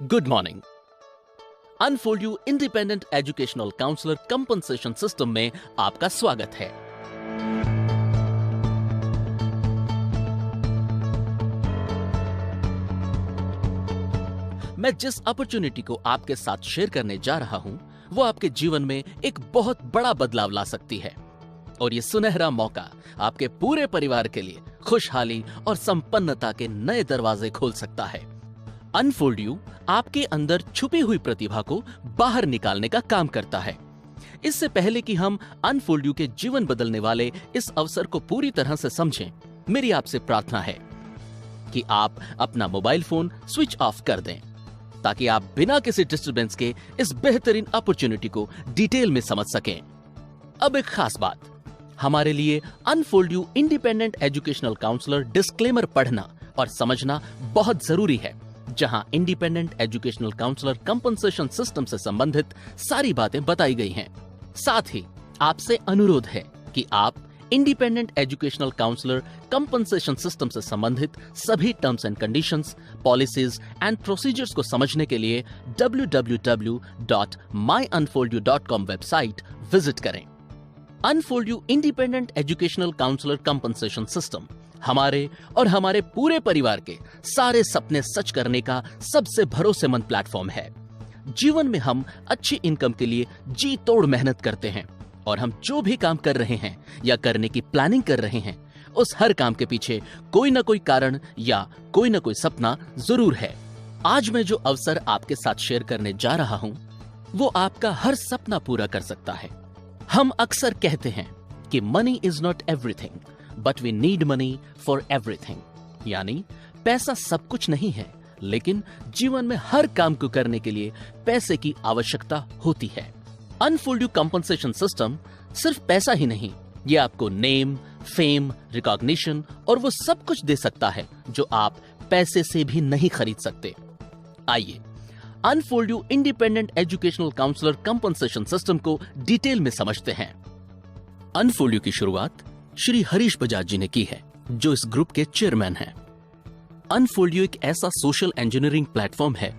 Good morning. Unfold you independent educational counsellor compensation system में आपका स्वागत है। मैं जिस अपॉर्चुनिटी को आपके साथ शेयर करने जा रहा हूं, वो आपके जीवन में एक बहुत बड़ा बदलाव ला सकती है और ये सुनहरा मौका आपके पूरे परिवार के लिए खुशहाली और संपन्नता के नए दरवाजे खोल सकता है। अनफोल्ड यू आपके अंदर छुपी हुई प्रतिभा को बाहर निकालने का काम करता है। इससे पहले कि हम अनफोल्ड यू के जीवन बदलने वाले इस अवसर को पूरी तरह से समझें, मेरी आपसे प्रार्थना है कि आप अपना मोबाइल फोन स्विच ऑफ कर दें ताकि आप बिना किसी डिस्टरबेंस के इस बेहतरीन अपॉर्चुनिटी को डिटेल में समझ सकें। अब एक खास बात, हमारे लिए unfold you independent educational counsellor disclaimer पढ़ना और समझना बहुत जरूरी है, जहां independent educational counsellor compensation system से संबंधित सारी बातें बताई गई हैं। साथ ही आपसे अनुरोध है कि आप independent educational counsellor compensation system से संबंधित सभी terms and conditions, policies and procedures को समझने के लिए www.myunfoldyou.com वेबसाइट विजिट करें। Unfold you independent educational counsellor compensation system हमारे और हमारे पूरे परिवार के सारे सपने सच करने का सबसे भरोसेमंद प्लेटफॉर्म है। जीवन में हम अच्छी इनकम के लिए जी तोड़ मेहनत करते हैं और हम जो भी काम कर रहे हैं या करने की प्लानिंग कर रहे हैं, उस हर काम के पीछे कोई ना कोई कारण या कोई ना कोई सपना जरूर है। आज मैं जो अवसर आपके साथ शेयर करने जा रहा हूं, वो आपका हर सपना पूरा कर सकता है। हम अक्सर कहते हैं कि money is not everything but we need money for everything, यानी पैसा सब कुछ नहीं है, लेकिन जीवन में हर काम को करने के लिए पैसे की आवश्यकता होती है। अनफोल्ड यू कंपनसेशन सिस्टम सिर्फ पैसा ही नहीं, ये आपको नेम, फेम, रिकॉग्निशन और वो सब कुछ दे सकता है जो आप पैसे से भी नहीं खरीद सकते। आइए unfold you independent educational counsellor compensation system को डिटेल में समझते हैं। अनफोल्ड यू की शुरुआत श्री हरीश बजाज जी ने की है, जो इस ग्रुप के चेयरमैन हैं। अनफोल्ड यू एक ऐसा सोशल इंजीनियरिंग प्लेटफॉर्म है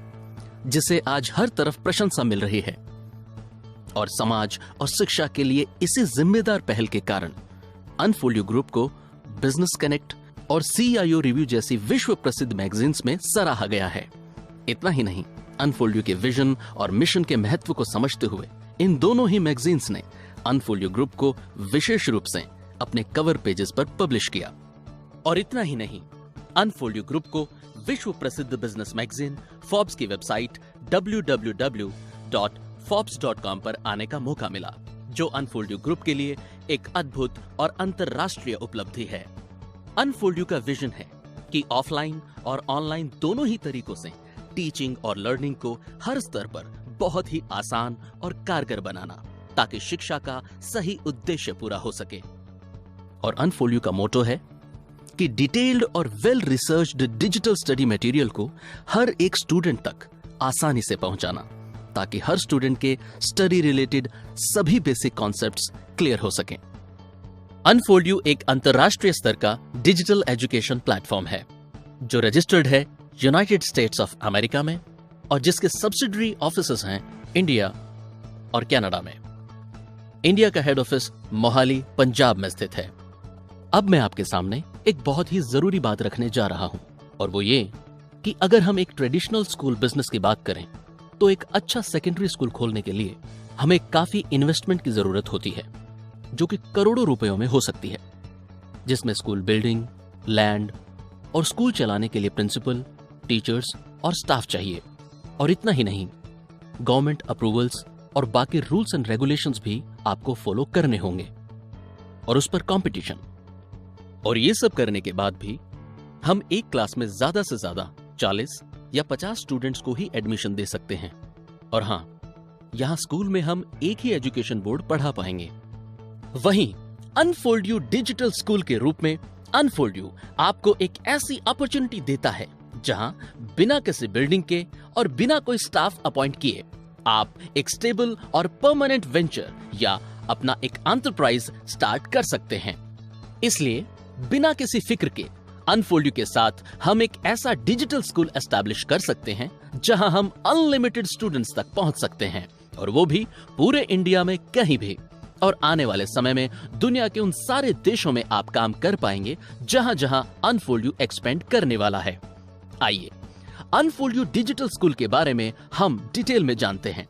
जिसे आज हर तरफ प्रशंसा मिल रही है और समाज और शिक्षा के लिए इसी जिम्मेदार पहल के कारण अनफोल्ड यू ग्रुप को बिजनेस कनेक्ट और CIO रिव्यू जैसी विश्व प्रसिद्ध मैगजीन्स में सराहा गया है। इतना ही नहीं, अनफोल्ड यू के विजन और मिशन के महत्व को समझते हुए इन दोनों ही मैगजीन्स ने अनफोल्ड यू ग्रुप को विशेष रूप से अपने कवर पेजेस पर पब्लिश किया। और इतना ही नहीं, अनफोल्ड यू ग्रुप को विश्व प्रसिद्ध बिजनेस मैगजीन फोर्ब्स की वेबसाइट www.forbes.com पर आने का मौका मिला, जो अनफोल्ड यू ग्रुप के लिए एक अद्भुत और अंतरराष्ट्रीय उपलब्धि है। अनफोल्ड यू का विजन है कि ऑफलाइन और ऑनलाइन दोनों ही तरीकों से टीचिंग और लर्निंग को हर स्तर पर बहुत ही आसान और कारगर बनाना, ताकि शिक्षा का सही उद्देश्य पूरा हो सके। और अनफोल्ड यू का मोटो है कि डिटेल्ड और well researched digital study material को हर एक स्टूडेंट तक आसानी से पहुंचाना, ताकि हर स्टूडेंट के स्टडी रिलेटेड सभी बेसिक कॉन्सेप्ट्स क्लियर हो सकें। अनफोल्ड यू एक अंतरराष्ट्रीय स्तर का डिजिटल एजुकेशन प्लेटफॉर्म है, जो रजिस्टर्ड है यूनाइटेड स्टेट्स ऑफ अमेरिका में और जिसके सब्सिडरी ऑफिसेज हैं इंडिया और कनाडा में। इंडिया का हेड ऑफिस मोहाली, पंजाब में स्थित है। अब मैं आपके सामने एक बहुत ही जरूरी बात रखने जा रहा हूं, और वो ये कि अगर हम एक ट्रेडिशनल स्कूल बिजनेस की बात करें, तो एक अच्छा सेकेंडरी स्कूल खोलने के लिए हमें काफी इन्वेस्टमेंट की जरूरत होती है, जो कि करोड़ों रुपयों में हो सकती है, जिसमें स्कूल बिल्डिंग, लैंड और स्कूल चलाने के लिए प्रिंसिपल, टीचर्स और स्टाफ चाहिए। और इतना ही नहीं, गवर्नमेंट अप्रूवल्स और बाकी रूल्स एंड रेगुलेशंस भी आपको फॉलो करने होंगे, और उस पर कंपटीशन। और ये सब करने के बाद भी हम एक क्लास में ज्यादा से ज्यादा 40 या 50 स्टूडेंट्स को ही एडमिशन दे सकते हैं। और हां, यहां स्कूल में हम एक ही एजुकेशन बोर्ड पढ़ा पाएंगे। वहीं अनफोल्ड यू डिजिटल स्कूल के रूप में अनफोल्ड यू आपको एक ऐसी अपॉर्चुनिटी देता है जहां बिना किसी बिल्डिंग के और बिना कोई स्टाफ अपॉइंट किए आप एक स्टेबल और परमानेंट वेंचर या अपना एक एंटरप्राइज स्टार्ट कर सकते हैं। इसलिए बिना किसी फिक्र के अनफोल्ड के साथ हम एक ऐसा डिजिटल स्कूल एस्टैब्लिश कर सकते हैं जहां हम अनलिमिटेड स्टूडेंट्स तक पहुंच सकते हैं, और वो भी पूरे इंडिया में कहीं भी। और आने वाले समय में दुनिया के उन सारे देशों में आप काम कर पाएंगे जहां जहां अनफोल्ड एक्सपेंड करने वाला है। आइए अनफोल्ड डिजिटल स्कूल के बारे में हम डिटेल में जानते हैं।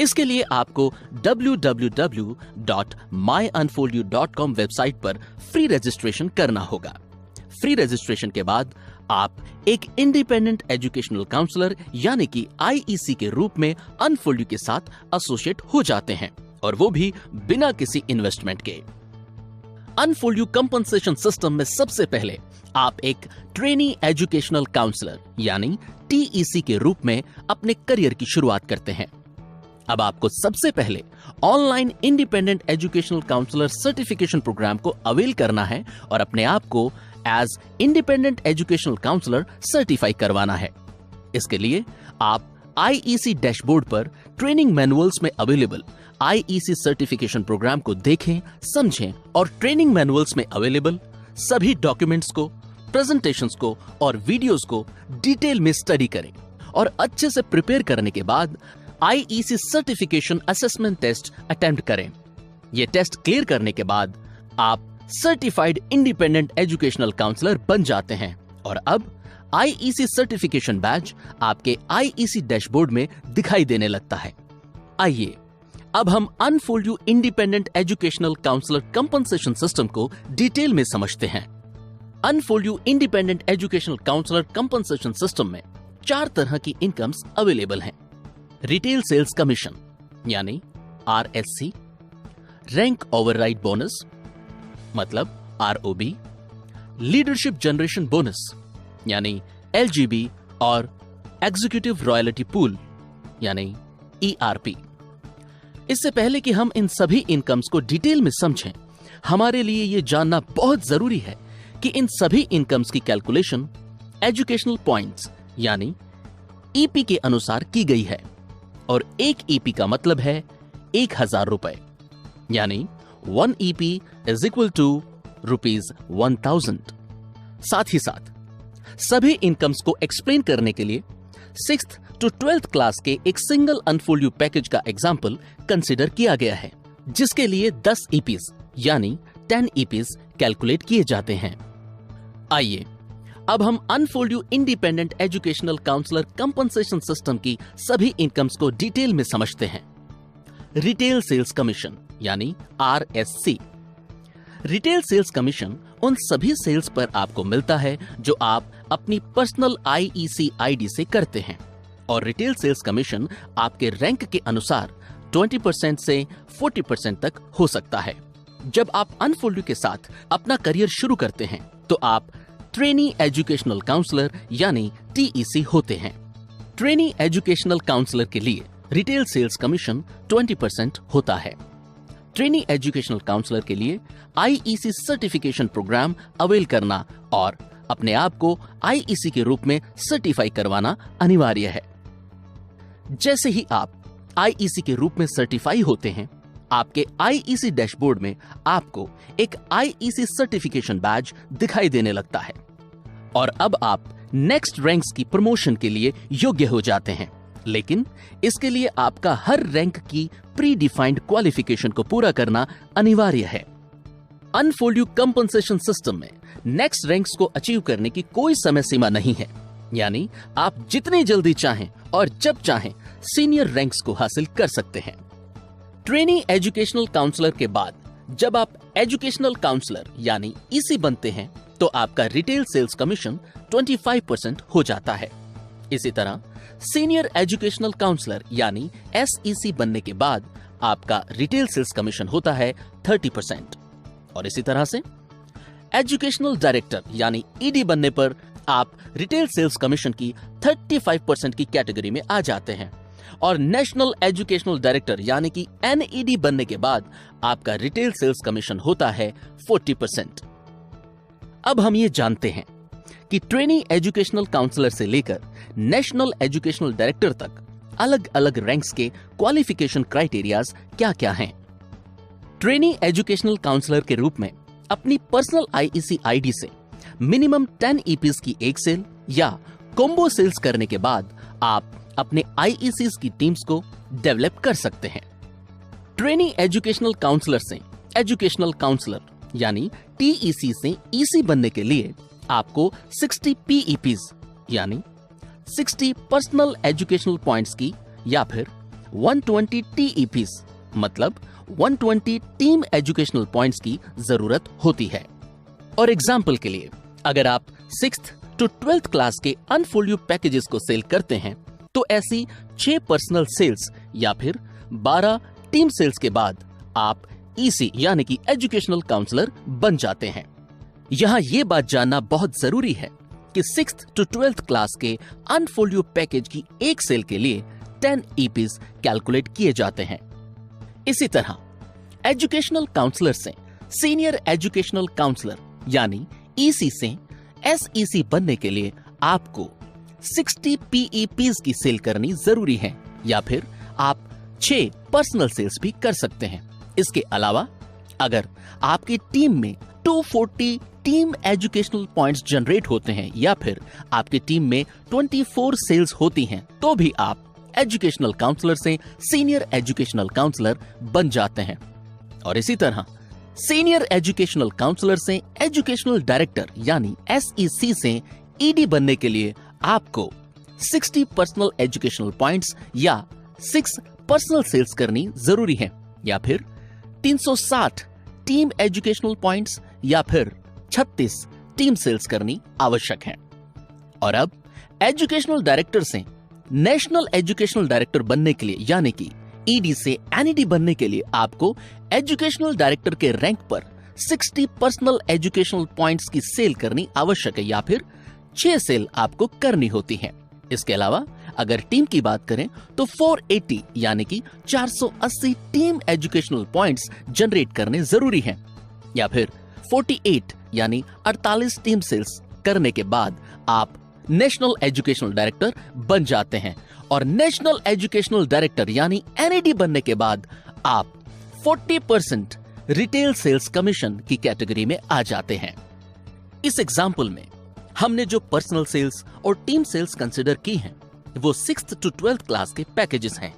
इसके लिए आपको www.myunfoldyou.com वेबसाइट पर फ्री रजिस्ट्रेशन करना होगा। फ्री रजिस्ट्रेशन के बाद आप एक इंडिपेंडेंट एजुकेशनल काउंसलर यानी कि IEC के रूप में अनफोल्ड के साथ एसोसिएट हो जाते हैं, और वो भी बिना किसी इन्वेस्टमेंट के। अनफोल्ड कंपनसेशन सिस्टम में सबसे पहले आप एक ट्रेनी एजुकेशनल काउंसलर यानी TEC के रूप में अपने करियर की शुरुआत करते हैं। अब आपको सबसे पहले online independent educational counsellor certification programme को अवेल करना है और अपने आप को as independent educational counsellor certify करवाना है। इसके लिए आप IEC डैशबोर्ड पर ट्रेनिंग मैनुअल्स में अवेलेबल IEC सर्टिफिकेशन प्रोग्राम को देखें, समझें और ट्रेनिंग मैनुअल्स में अवेलेबल सभी डॉक्यूमेंट्स को, प्रेजेंटेशंस को और वीडियोस को डिटेल में स्टडी करें, और अच्छे से प्रिपेयर करने के बाद IEC certification assessment test attempt करें। यह टेस्ट क्लियर करने के बाद आप सर्टिफाइड इंडिपेंडेंट एजुकेशनल काउंसलर बन जाते हैं, और अब IEC सर्टिफिकेशन बैज आपके IEC डैशबोर्ड में दिखाई देने लगता है। आइए अब हम unfold independent educational counsellor compensation system को डिटेल में समझते हैं। Unfold independent educational counsellor compensation system में 4 तरह की इनकम्स अवेलेबल हैं। रिटेल सेल्स कमीशन यानी RSC, रैंक ओवरराइड बोनस मतलब ROB, लीडरशिप जनरेशन बोनस यानी LGB और एग्जीक्यूटिव रॉयल्टी पूल यानी ERP। इससे पहले कि हम इन सभी इनकम्स को डिटेल में समझें, हमारे लिए यह जानना बहुत जरूरी है कि इन सभी इनकम्स की कैलकुलेशन एजुकेशनल पॉइंट्स यानी EP के अनुसार की गई है, और एक EP का मतलब है 1000 रुपए, यानी 1 EP इज इक्वल टू ₹1000। साथ ही साथ सभी इनकम्स को एक्सप्लेन करने के लिए 6th to 12th क्लास के एक सिंगल अनफोल्ड पैकेज का एग्जाम्पल कंसिडर किया गया है, जिसके लिए 10 EPs यानी 10 EPs कैलकुलेट किए जाते हैं। आइए अब हम unfold independent educational counsellor compensation system की सभी इनकम्स को डिटेल में समझते हैं। रिटेल सेल्स कमीशन यानी RSC। रिटेल सेल्स कमीशन उन सभी सेल्स पर आपको मिलता है जो आप अपनी पर्सनल IEC ID से करते हैं, और रिटेल सेल्स कमीशन आपके रैंक के अनुसार 20% से 40% तक हो सकता है। जब आप अनफोल्ड के साथ अपना करियर शुरू करते हैं तो आप ट्रेनी एजुकेशनल काउंसलर यानी TEC होते हैं। ट्रेनी एजुकेशनल काउंसलर के लिए रिटेल सेल्स कमीशन 20% होता है। ट्रेनी एजुकेशनल काउंसलर के लिए IEC सर्टिफिकेशन प्रोग्राम अवेल करना और अपने आप को IEC के रूप में सर्टिफाई करवाना अनिवार्य है। जैसे ही आप IEC के रूप में सर्टिफाई होते हैं, आपके IEC डैशबोर्ड में आपको एक IEC सर्टिफिकेशन बैज दिखाई देने लगता है, और अब आप नेक्स्ट रैंक्स की प्रमोशन के लिए योग्य हो जाते हैं। लेकिन इसके लिए आपका हर रैंक की प्री डिफाइंड क्वालिफिकेशन को पूरा करना अनिवार्य है। अनफोल्ड कंपनसेशन सिस्टम में नेक्स्ट रैंक्स को अचीव करने की कोई समय सीमा नहीं है, यानी आप जितनी जल्दी चाहें और जब चाहें सीनियर रैंक्स को हासिल कर सकते हैं। ट्रेनी एजुकेशनल काउंसलर के बाद जब आप एजुकेशनल काउंसलर यानी EC बनते हैं तो आपका रिटेल सेल्स कमीशन 25% हो जाता है। इसी तरह सीनियर एजुकेशनल काउंसलर यानी SEC बनने के बाद आपका रिटेल सेल्स कमीशन होता है 30%, और इसी तरह से एजुकेशनल डायरेक्टर यानी ED बनने पर आप रिटेल सेल्स कमीशन की 35% की कैटेगरी में आ जाते हैं, और नेशनल एजुकेशनल डायरेक्टर यानी कि NED बनने के बाद आपका रिटेल सेल्स कमीशन होता है 40%। अब हम ये जानते हैं कि ट्रेनी एजुकेशनल काउंसलर से लेकर नेशनल एजुकेशनल डायरेक्टर तक अलग अलग रैंक्स के क्वालिफिकेशन क्राइटेरियाज क्या क्या हैं। ट्रेनी एजुकेशनल काउंसलर के रूप में अपनी पर्सनल IEC ID से मिनिमम 10 ईपीज की एक सेल या कॉम्बो सेल्स करने के बाद आप अपने आईईसीज की टीम्स को डेवलप कर सकते हैं। ट्रेनी एजुकेशनल काउंसलर से एजुकेशनल काउंसलर यानी टीईसी से ईसी बनने के लिए आपको 60 पीईपीज यानी 60 पर्सनल एजुकेशनल पॉइंट्स की या फिर 120 टीईपीज मतलब 120 टीम एजुकेशनल पॉइंट्स की जरूरत होती है। और एग्जाम्पल के लिए अगर आप 6th to 12th क्लास के अनफोल्ड यू पैकेजेस को सेल करते हैं तो ऐसी 6 पर्सनल सेल्स या फिर 12 टीम सेल्स के बाद आप ईसी यानी कि एजुकेशनल काउंसलर बन जाते हैं। यहां यह बात जानना बहुत जरूरी है कि 6th to 12th क्लास के अनफोल्ड यू पैकेज की एक सेल के लिए 10 ईपीज कैलकुलेट किए जाते हैं। इसी तरह एजुकेशनल काउंसलर से सीनियर एजुकेशनल काउंसलर यानी ईसी से एसईसी बनने के लिए आपको 60 पीईपीज की सेल करनी जरूरी है या फिर आप 6 पर्सनल सेल्स भी कर सकते हैं। इसके अलावा अगर आपकी टीम में 240 टीम एजुकेशनल पॉइंट्स जनरेट होते हैं या फिर आपकी टीम में 24 सेल्स होती हैं तो भी आप एजुकेशनल काउंसलर से सीनियर एजुकेशनल काउंसलर बन जाते हैं। और इसी तरह सीनियर एजुकेशनल काउंसलर से एजुकेशनल डायरेक्टर यानी एसईसी से ईडी बनने के लिए आपको 60 पर्सनल एजुकेशनल पॉइंट्स या 6 पर्सनल सेल्स करनी जरूरी है या फिर 360 टीम एजुकेशनल पॉइंट्स या फिर 36 टीम सेल्स करनी आवश्यक है। और अब एजुकेशनल डायरेक्टर से नेशनल एजुकेशनल डायरेक्टर बनने के लिए यानी कि ईडी से एनईडी बनने के लिए आपको एजुकेशनल डायरेक्टर के रैंक पर 60 पर्सनल एजुकेशनल पॉइंट्स की सेल करनी आवश्यक है या फिर 6 सेल आपको करनी होती है। इसके अलावा अगर टीम की बात करें तो 480 यानी कि 480 टीम एजुकेशनल पॉइंट्स जनरेट करने जरूरी हैं या फिर 48 यानी 48 टीम सेल्स करने के बाद आप नेशनल एजुकेशनल डायरेक्टर बन जाते हैं। और नेशनल एजुकेशनल डायरेक्टर यानी एनईडी बनने के बाद आप 40% रिटेल सेल्स कमीशन की कैटेगरी में आ जाते हैं। इस एग्जाम्पल में हमने जो पर्सनल सेल्स और टीम सेल्स कंसिडर की हैं वो 6th to 12th क्लास के पैकेजेस हैं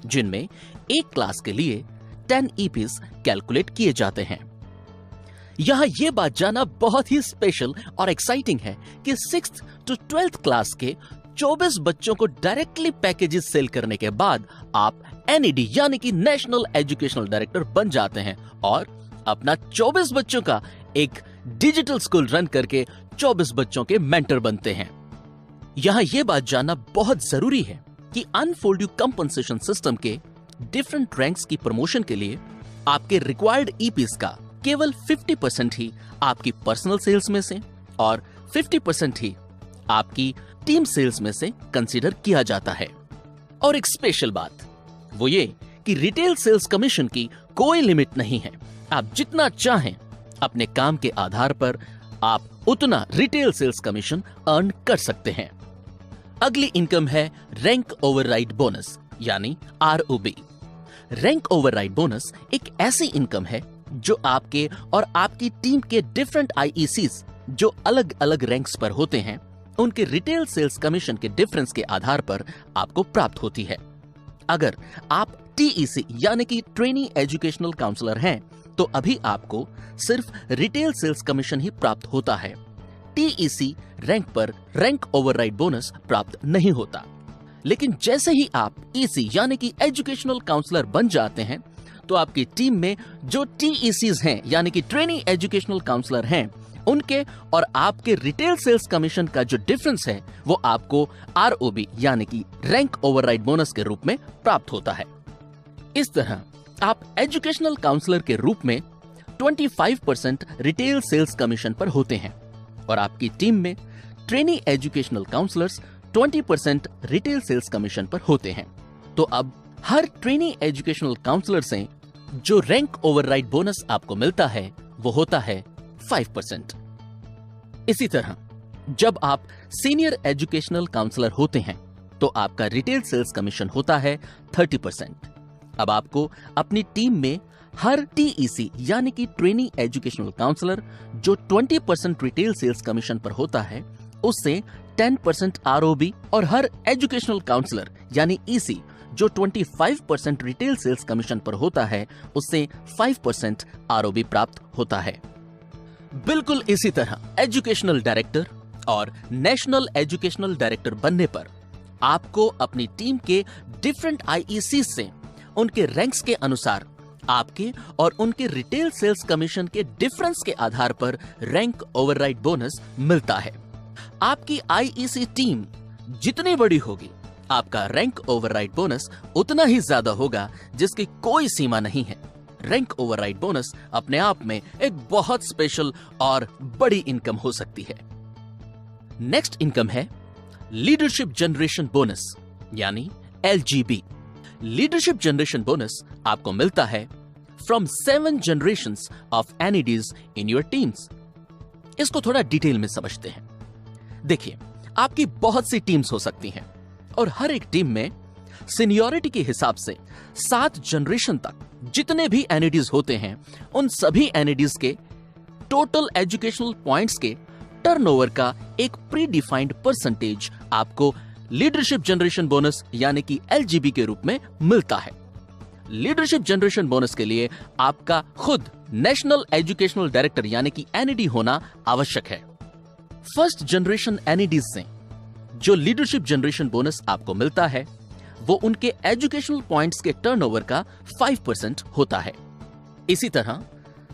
जिनमें एक क्लास के लिए 10 ईपीज कैलकुलेट किए जाते हैं। यहां यह बात जानना बहुत ही स्पेशल और एक्साइटिंग है कि 6th to 12th क्लास के 24 बच्चों को डायरेक्टली पैकेजेस सेल करने के बाद आप एनईडी यानी कि नेशनल एजुकेशनल डायरेक्टर बन जाते हैं और अपना 24 बच्चों का एक डिजिटल स्कूल रन करके 24 बच्चों के मेंटर बनते हैं। यहां यह बात जानना बहुत जरूरी है कि अनफोल्ड यू कंपनसेशन सिस्टम के डिफरेंट रैंक्स की प्रमोशन के लिए आपके रिक्वायर्ड ईपीज का केवल 50% ही आपकी पर्सनल सेल्स में से और 50% ही आपकी टीम सेल्स में से कंसीडर किया जाता है। और एक स्पेशल बात वो ये कि रिटेल सेल्स कमीशन की कोई लिमिट नहीं है। आप जितना चाहें अपने काम के आधार पर आप उतना रिटेल सेल्स कमीशन अर्न कर सकते हैं। अगली इनकम है रैंक ओवरराइड बोनस यानी आरओबी। रैंक ओवरराइड बोनस एक ऐसी इनकम है जो आपके और आपकी टीम के डिफरेंट आईईसीज जो अलग अलग रैंक्स पर होते हैं उनके रिटेल सेल्स कमीशन के डिफरेंस के आधार पर आपको प्राप्त होती है। अगर आप टीईसी यानी कि ट्रेनी एजुकेशनल काउंसलर हैं तो अभी आपको सिर्फ रिटेल सेल्स कमीशन ही प्राप्त होता है। टीईसी रैंक पर रैंक ओवरराइड बोनस प्राप्त नहीं होता। लेकिन जैसे ही आप ईसी यानी कि एजुकेशनल काउंसलर बन जाते हैं तो आपकी टीम में जो टीईसीज हैं यानी कि ट्रेनी एजुकेशनल काउंसलर हैं उनके और आपके रिटेल सेल्स कमीशन का जो डिफरेंस है वो आपको आरओबी यानी कि रैंक ओवरराइड बोनस के रूप में प्राप्त होता है। इस तरह आप एजुकेशनल काउंसलर के रूप में 25% रिटेल सेल्स कमीशन पर होते हैं और आपकी टीम में trainee educational counsellors 20% retail sales commission पर होते हैं। तो अब हर ट्रेनी एजुकेशनल काउंसलर से जो रैंक ओवरराइड बोनस आपको मिलता है वो होता है 5%। इसी तरह जब आप सीनियर एजुकेशनल काउंसलर होते हैं तो आपका रिटेल सेल्स कमीशन होता है 30%। अब आपको अपनी टीम में हर TEC यानी कि ट्रेनी एजुकेशनल काउंसलर जो 20% रिटेल सेल्स कमीशन पर होता है उससे 10% ROB और हर एजुकेशनल काउंसलर यानी EC जो 25% रिटेल सेल्स कमीशन पर होता है उससे 5% ROB प्राप्त होता है। बिल्कुल इसी तरह एजुकेशनल डायरेक्टर और नेशनल एजुकेशनल डायरेक्टर बनने पर आपको अपनी टीम के डिफरेंट IEC से उनके रैंक्स के अनुसार आपके और उनके रिटेल सेल्स कमीशन के डिफरेंस के आधार पर रैंक ओवरराइड बोनस मिलता है। आपकी IEC टीम जितनी बड़ी होगी आपका रैंक ओवरराइड बोनस उतना ही ज्यादा होगा, जिसकी कोई सीमा नहीं है। रैंक ओवरराइड बोनस अपने आप में एक बहुत स्पेशल और बड़ी इनकम हो सकती है। नेक्स्ट इनकम है लीडरशिप जनरेशन बोनस यानी LGB। लीडरशिप जनरेशन बोनस आपको मिलता है from 7 generations of NEDs in your teams. इसको थोड़ा डिटेल में समझते हैं। देखिए, आपकी बहुत सी टीम्स हो सकती हैं और हर एक टीम में सीनियरिटी के हिसाब से 7 जनरेशन तक जितने भी NEDs होते हैं उन सभी NEDs के टोटल एजुकेशनल पॉइंट्स के टर्नओवर का एक प्री डिफाइंड परसेंटेज आपको लीडरशिप जनरेशन बोनस यानी कि LGB के रूप में मिलता है। लीडरशिप जनरेशन बोनस के लिए आपका खुद नेशनल एजुकेशनल डायरेक्टर यानी कि NED होना आवश्यक है। फर्स्ट जनरेशन NEDs से जो लीडरशिप जनरेशन बोनस आपको मिलता है वो उनके एजुकेशनल पॉइंट्स के टर्नओवर का 5% होता है। इसी तरह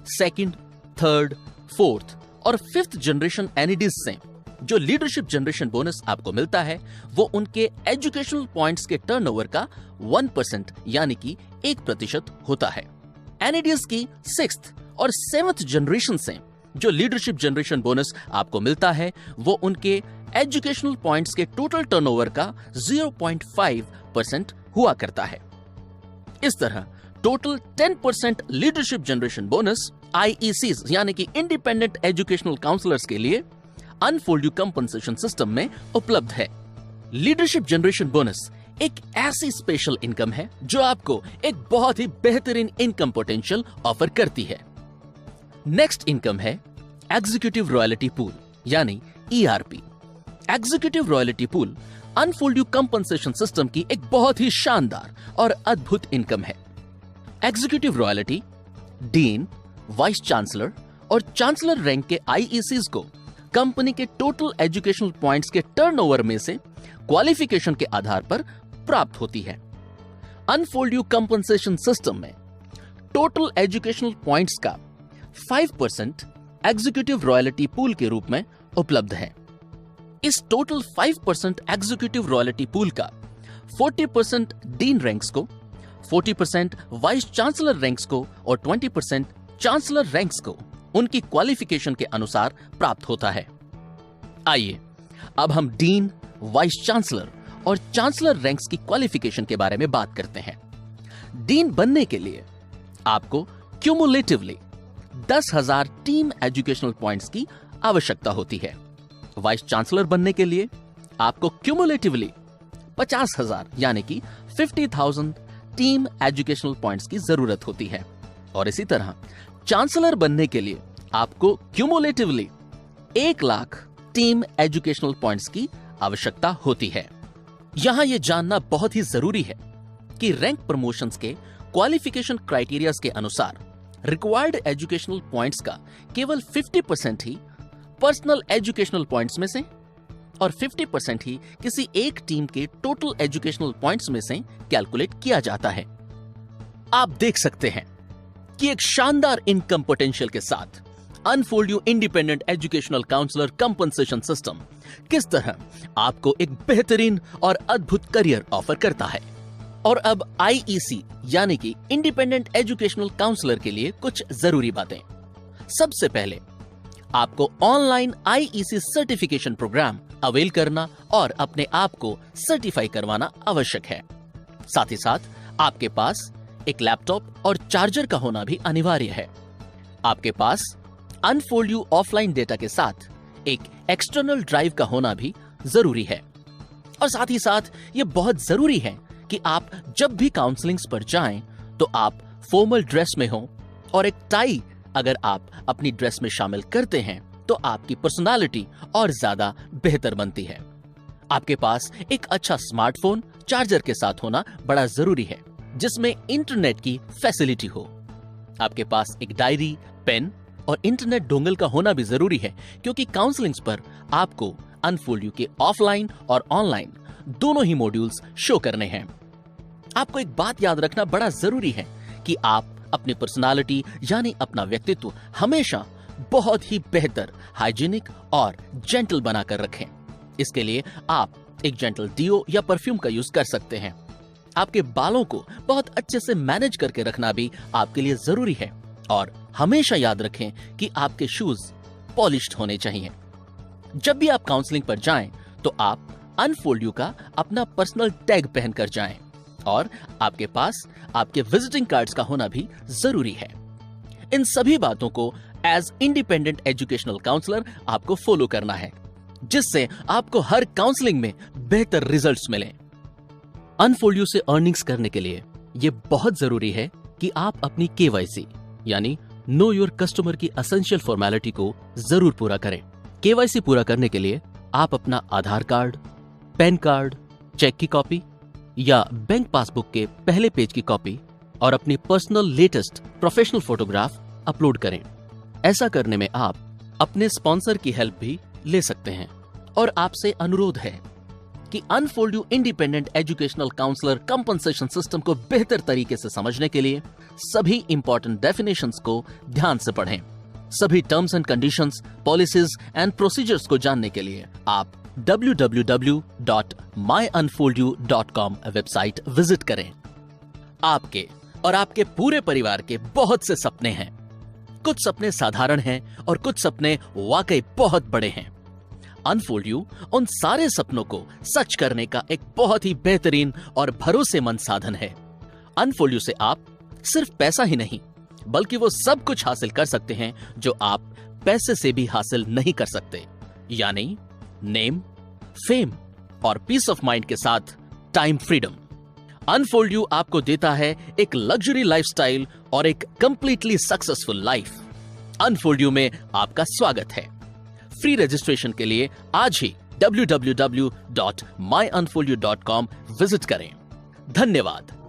सेकंड, थर्ड, फोर्थ और फिफ्थ जनरेशन NEDs से जो लीडरशिप जनरेशन बोनस आपको मिलता है वो उनके एजुकेशनल पॉइंट्स के टर्नओवर का 1% यानी कि 1% होता है। NEDs की सिक्स्थ और सेवंथ जनरेशन से जो लीडरशिप जनरेशन बोनस आपको मिलता है वो उनके एजुकेशनल पॉइंट्स के टोटल टर्नओवर का 0.5% हुआ करता है। इस तरह total 10% leadership generation bonus IECs यानी कि इंडिपेंडेंट एजुकेशनल काउंसलर्स के लिए अनफोल्ड यू कंपनसेशन सिस्टम में उपलब्ध है। लीडरशिप जनरेशन बोनस एक ऐसी स्पेशल इनकम है जो आपको एक बहुत ही बेहतरीन इनकम पोटेंशियल ऑफर करती है। नेक्स्ट इनकम है एग्जीक्यूटिव रॉयल्टी पूल यानी ERP। Executive royalty pool unfold you compensation system की एक बहुत ही शानदार और अद्भुत इनकम है। Executive royalty dean, vice chancellor और चांसलर रैंक के IECs को कंपनी के टोटल एजुकेशनल पॉइंट्स के टर्नओवर में से क्वालिफिकेशन के आधार पर प्राप्त होती है। अनफोल्ड यू कंपनसेशन सिस्टम में टोटल एजुकेशनल पॉइंट्स का 5% एग्जीक्यूटिव रॉयल्टी पूल के रूप में उपलब्ध है। इस टोटल 5% एग्जीक्यूटिव रॉयल्टी पूल का 40% डीन रैंक्स को, 40% वाइस चांसलर रैंक्स को और 20% चांसलर रैंक्स को उनकी क्वालिफिकेशन के अनुसार प्राप्त होता है। आइए अब हम डीन, वाइस चांसलर और चांसलर रैंक्स की क्वालिफिकेशन के बारे में बात करते हैं। डीन बनने के लिए आपको क्यूमुलेटिवली 10,000 टीम एजुकेशनल पॉइंट्स की आवश्यकता होती है। वाइस चांसलर बनने के लिए आपको क्यूमुलेटिवली 50,000 यानी कि 50,000 टीम एजुकेशनल पॉइंट्स की जरूरत होती है। और इसी तरह चांसलर बनने के लिए आपको cumulatively 1 lakh team educational points की आवश्यकता होती है। यहां यह जानना बहुत ही जरूरी है कि रैंक प्रमोशंस के क्वालिफिकेशन क्राइटेरियाज के अनुसार रिक्वायर्ड एजुकेशनल पॉइंट्स का केवल 50% ही पर्सनल एजुकेशनल पॉइंट्स में से और 50% ही किसी एक टीम के टोटल एजुकेशनल पॉइंट्स में से कैलकुलेट किया जाता है। आप देख सकते हैं कि एक शानदार इनकम पोटेंशियल के साथ unfold you independent educational counsellor compensation system किस तरह आपको एक बेहतरीन और अद्भुत करियर ऑफर करता है। और अब IEC यानी कि इंडिपेंडेंट एजुकेशनल काउंसलर के लिए कुछ जरूरी बातें। सबसे पहले आपको online IEC certification programme avail करना और अपने आप को सर्टिफाई करवाना आवश्यक है। साथ ही साथ आपके पास एक लैपटॉप और चार्जर का होना भी अनिवार्य है। आपके पास अनफोल्ड यू ऑफलाइन डेटा के साथ एक एक्सटर्नल ड्राइव का होना भी जरूरी है। और साथ ही साथ यह बहुत जरूरी है कि आप जब भी काउंसलिंग्स पर जाएं तो आप फॉर्मल ड्रेस में हो और एक टाई अगर आप अपनी ड्रेस में शामिल करते हैं तो आपकी पर्सनालिटी और ज्यादा बेहतर बनती है। आपके पास एक अच्छा स्मार्टफोन चार्जर के साथ होना बड़ा जरूरी है जिसमें इंटरनेट की फैसिलिटी हो। आपके पास एक डायरी, पेन और इंटरनेट डोंगल का होना भी जरूरी है क्योंकि काउंसलिंग्स पर आपको अनफोल्ड यू के ऑफलाइन और ऑनलाइन दोनों ही मॉड्यूल्स शो करने हैं। आपको एक बात याद रखना बड़ा जरूरी है कि आप अपनी पर्सनालिटी यानी अपना व्यक्तित्व हमेशा बहुत ही बेहतर, हाइजीनिक और जेंटल बनाकर रखें। इसके लिए आप एक जेंटल डियो या परफ्यूम का यूज कर सकते हैं। आपके बालों को बहुत अच्छे से मैनेज करके रखना भी आपके लिए जरूरी है और हमेशा याद रखें कि आपके शूज पॉलिश्ड होने चाहिए। जब भी आप काउंसलिंग पर जाएं तो आप अनफोल्ड यू का अपना पर्सनल टैग पहनकर जाएं और आपके पास आपके विजिटिंग कार्ड्स का होना भी जरूरी है। इन सभी बातों को एज इंडिपेंडेंट एजुकेशनल काउंसलर आपको फॉलो करना है जिससे आपको हर काउंसलिंग में बेहतर रिजल्ट्स मिलें। अनफोल्ड यू से अर्निंग्स करने के लिए यह बहुत जरूरी है कि आप अपनी केवाईसी यानी नो योर कस्टमर की एसेंशियल फॉर्मेलिटी को जरूर पूरा करें। केवाईसी पूरा करने के लिए आप अपना आधार कार्ड, पैन कार्ड, चेक की कॉपी या बैंक पासबुक के पहले पेज की कॉपी और अपनी personal latest professional photograph upload करें। ऐसा करने में आप अपने स्पॉन्सर की हेल्प भी ले सकते हैं और आपसे अनुरोध है कि unfold you independent educational counsellor compensation system को बेहतर तरीके से समझने के लिए सभी इंपॉर्टेंट डेफिनेशंस को ध्यान से पढ़ें। सभी terms and conditions, policies and procedures को जानने के लिए आप www.myunfoldyou.com वेबसाइट विजिट करें। आपके और आपके पूरे परिवार के बहुत से सपने हैं। कुछ सपने साधारण हैं और कुछ सपने वाकई बहुत बड़े हैं। अनफोल्ड यू उन सारे सपनों को सच करने का एक बहुत ही बेहतरीन और भरोसेमंद साधन है। अनफोल्ड यू से आप सिर्फ पैसा ही नहीं बल्कि वो सब कुछ हासिल कर सकते हैं जो आप पैसे से भी हासिल नहीं कर सकते, यानी नेम, फेम और पीस ऑफ माइंड के साथ टाइम फ्रीडम। अनफोल्ड यू आपको देता है एक लग्जरी लाइफस्टाइल और एक completely successful life. Unfold you में आपका स्वागत है। फ्री रजिस्ट्रेशन के लिए आज ही www.myunfoldyou.com विजिट करें। धन्यवाद।